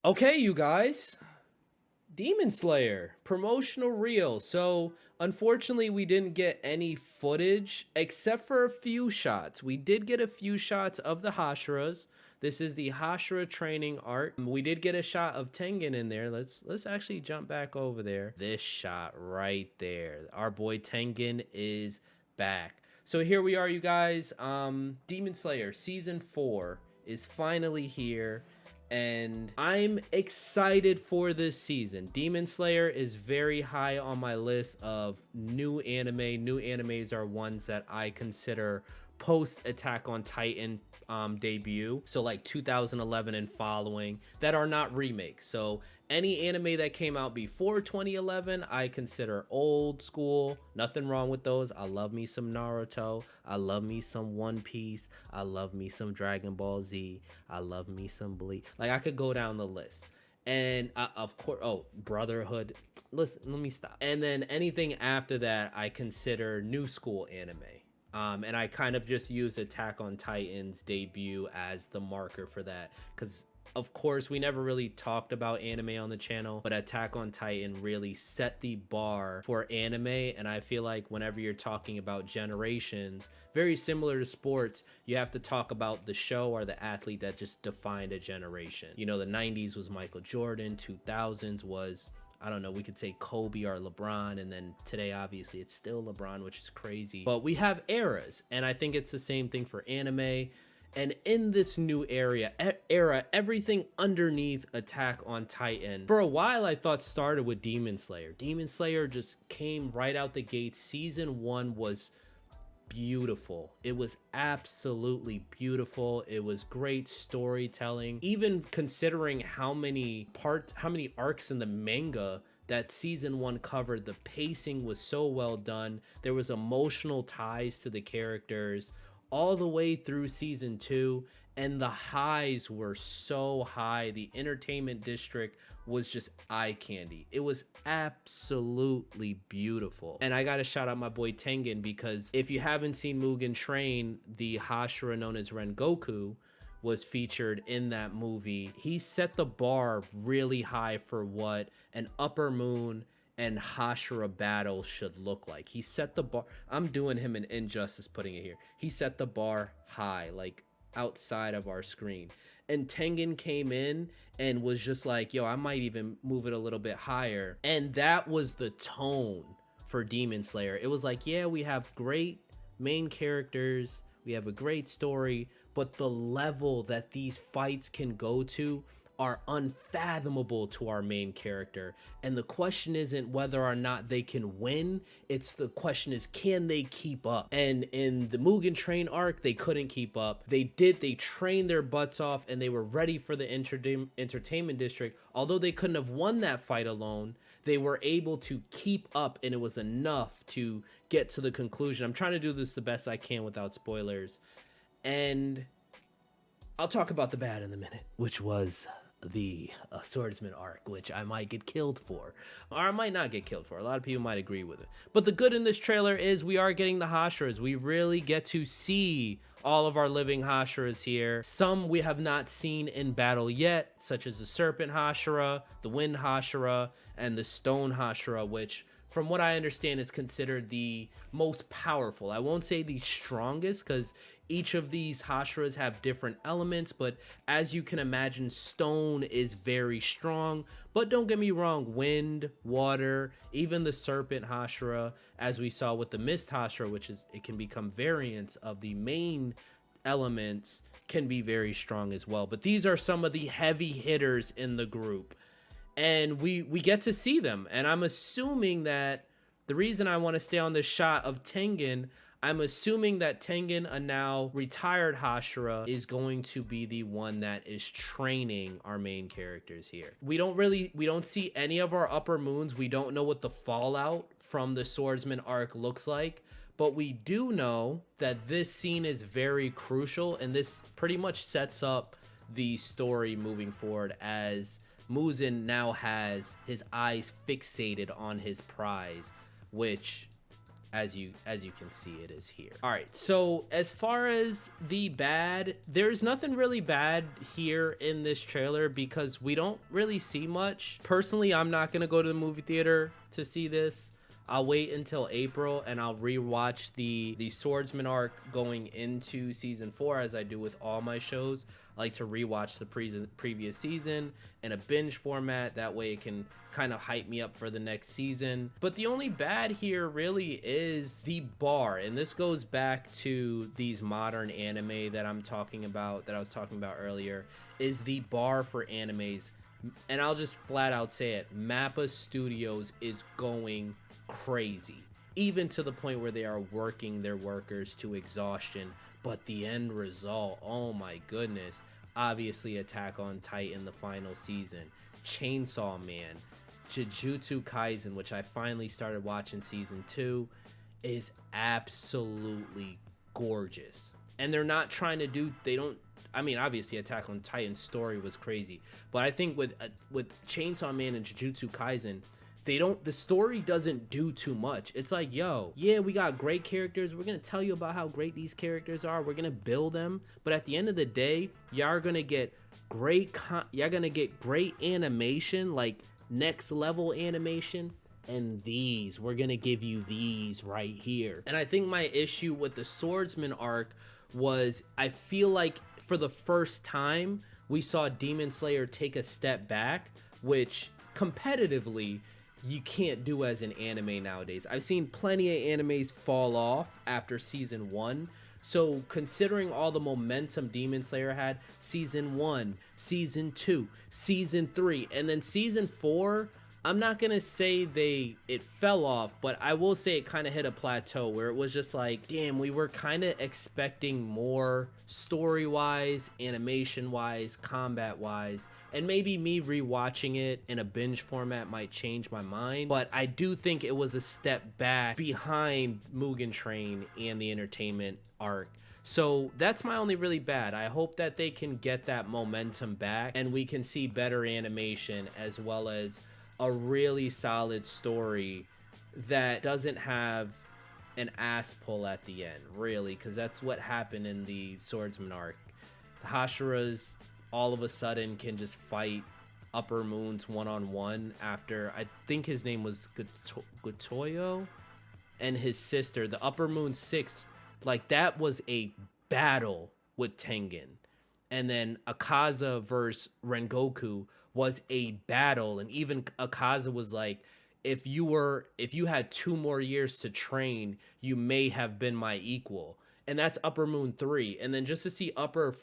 Okay, you guys, Demon Slayer promotional reel. So, unfortunately, we didn't get any footage except for a few shots. We did get a few shots of the Hashiras. This is the Hashira training art. We did get a shot of Tengen in there. Let's actually jump back over there. This shot right there. Our boy Tengen is back. So here we are, you guys. Demon Slayer season 4 is finally here, and I'm excited for this season. Demon Slayer is very high on my list of new anime. New animes are ones that I consider post Attack on Titan debut, so like 2011 and following, that are not remakes. So any anime that came out before 2011 I consider old school. Nothing wrong with those. I love me some Naruto, I love me some One Piece, I love me some Dragon Ball Z, I love me some Bleach. Like, I could go down the list. And of course, oh, Brotherhood. Listen, let me stop. And then anything after that I consider new school anime. And I kind of just use Attack on Titan's debut as the marker for that, because of course we never really talked about anime on the channel, but Attack on Titan really set the bar for anime. And I feel like whenever you're talking about generations, very similar to sports, you have to talk about the show or the athlete that just defined a generation. You know, the 90s was Michael Jordan, 2000s was, I don't know, we could say Kobe or LeBron, and then today obviously it's still LeBron, which is crazy. But we have eras, and I think it's the same thing for anime. And in this new era, everything underneath Attack on Titan, for a while I thought started with Demon Slayer. Demon Slayer just came right out the gate. Season 1 was beautiful. It was absolutely beautiful. It was great storytelling. Even considering how many arcs in the manga that season 1 covered, the pacing was so well done. There was emotional ties to the characters all the way through season 2, and the highs were so high. The entertainment district was just eye candy. It was absolutely beautiful. And I gotta shout out my boy Tengen, because if you haven't seen Mugen Train, the Hashira known as Rengoku was featured in that movie. He set the bar really high for what an upper moon and Hashira battle should look like. He set the bar. I'm doing him an injustice putting it here. He set the bar high, like outside of our screen. And Tengen came in and was just like, yo, I might even move it a little bit higher. And that was the tone for Demon Slayer. It was like, yeah, we have great main characters, we have a great story, but the level that these fights can go to are unfathomable to our main character. And the question isn't whether or not they can win, it's the question is, can they keep up? And in the Mugen Train arc, they couldn't keep up. They trained their butts off and they were ready for the entertainment district. Although they couldn't have won that fight alone, they were able to keep up, and it was enough to get to the conclusion. I'm trying to do this the best I can without spoilers. And I'll talk about the bad in a minute, which was the swordsman arc, which I might get killed for, or I might not get killed for. A lot of people might agree with it. But the good in this trailer is we are getting the Hashiras. We really get to see all of our living Hashiras here. Some we have not seen in battle yet, such as the Serpent Hashira, the Wind Hashira, and the Stone Hashira, which from what I understand is considered the most powerful. I won't say the strongest, because each of these Hashiras have different elements, but as you can imagine, stone is very strong. But don't get me wrong, wind, water, even the Serpent Hashira, as we saw with the Mist Hashira, which is, it can become variants of the main elements, can be very strong as well. But these are some of the heavy hitters in the group, and we get to see them. And I'm assuming that the reason I want to stay on this shot of Tengen, I'm assuming that Tengen, a now retired Hashira, is going to be the one that is training our main characters here. We don't see any of our upper moons. We don't know what the fallout from the swordsman arc looks like, but we do know that this scene is very crucial, and this pretty much sets up the story moving forward, as Muzan now has his eyes fixated on his prize, which as you can see, it is here. All right, so as far as the bad, there's nothing really bad here in this trailer because we don't really see much. Personally, I'm not gonna go to the movie theater to see this. I'll wait until April and I'll rewatch the swordsman arc going into season 4, as I do with all my shows. I like to rewatch the previous season in a binge format. That way it can kind of hype me up for the next season. But the only bad here really is the bar, and this goes back to these modern anime that I'm talking about, that I was talking about earlier, is the bar for animes. And I'll just flat out say it, Mappa Studios is going crazy, even to the point where they are working their workers to exhaustion. But the end result, oh my goodness, obviously Attack on Titan, the final season, Chainsaw Man, Jujutsu Kaisen, which I finally started watching season 2, is absolutely gorgeous. And they're not trying to do, they don't, I mean, obviously Attack on Titan's story was crazy, but I think with Chainsaw Man and Jujutsu Kaisen, the story doesn't do too much. It's like, yo, yeah, we got great characters. We're gonna tell you about how great these characters are. We're gonna build them, but at the end of the day, y'all are gonna get great animation, like next level animation. And we're gonna give you these right here. And I think my issue with the swordsman arc was, I feel like for the first time we saw Demon Slayer take a step back, which competitively you can't do as an anime nowadays. I've seen plenty of animes fall off after season 1. So considering all the momentum Demon Slayer had, season 1, season 2, season 3, and then season 4, I'm not gonna say it fell off, but I will say it kind of hit a plateau where it was just like, damn, we were kind of expecting more story-wise, animation-wise, combat-wise, and maybe me rewatching it in a binge format might change my mind, but I do think it was a step back behind Mugen Train and the entertainment arc. So that's my only really bad. I hope that they can get that momentum back and we can see better animation as well as a really solid story that doesn't have an ass pull at the end, really, because that's what happened in the swordsman arc. The Hashiras all of a sudden can just fight Upper Moon's one-on-one after, I think his name was Gotoyo, and his sister, the Upper Moon 6, like that was a battle with Tengen. And then Akaza versus Rengoku was a battle, and even Akaza was like, if you had 2 more years to train, you may have been my equal. And that's Upper Moon 3. And then just to see Upper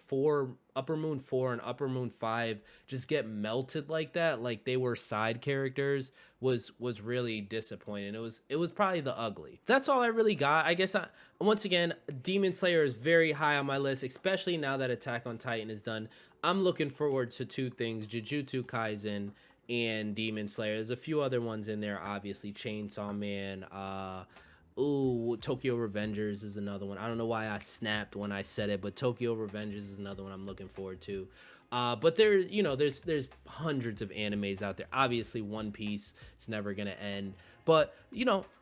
Moon 4 and Upper Moon 5 just get melted like that, like they were side characters, was really disappointing. It was probably the ugly. That's all I really got. I guess once again, Demon Slayer is very high on my list, especially now that Attack on Titan is done. I'm looking forward to 2 things, Jujutsu Kaisen and Demon Slayer. There's a few other ones in there, obviously, Chainsaw Man, Tokyo Revengers is another one. I don't know why I snapped when I said it, but Tokyo Revengers is another one I'm looking forward to. But there's hundreds of animes out there. Obviously, One Piece, it's never gonna end. But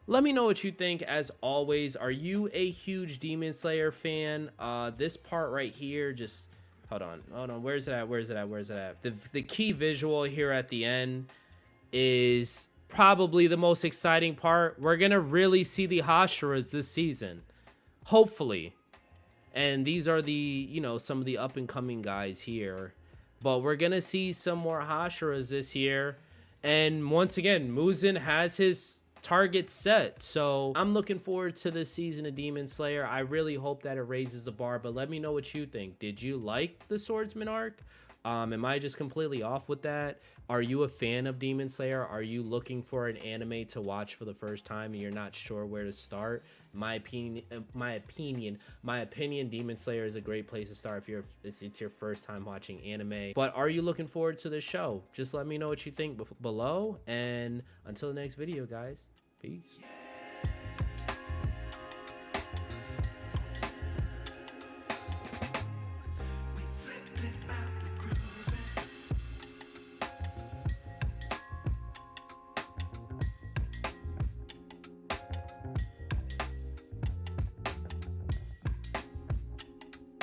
let me know what you think. As always, are you a huge Demon Slayer fan? This part right here, just hold on. Where's it at? The key visual here at the end is probably the most exciting part. We're gonna really see the Hashiras this season, hopefully. And these are the some of the up and coming guys here, but we're gonna see some more Hashiras this year. And once again, Muzan has his target set, so I'm looking forward to this season of Demon Slayer. I really hope that it raises the bar, but let me know what you think. Did you like the swordsman arc? Am I just completely off with that? Are you a fan of Demon Slayer? Are you looking for an anime to watch for the first time and you're not sure where to start? My opinion, Demon Slayer is a great place to start if it's your first time watching anime. But are you looking forward to this show? Just let me know what you think below. And until the next video, guys, peace.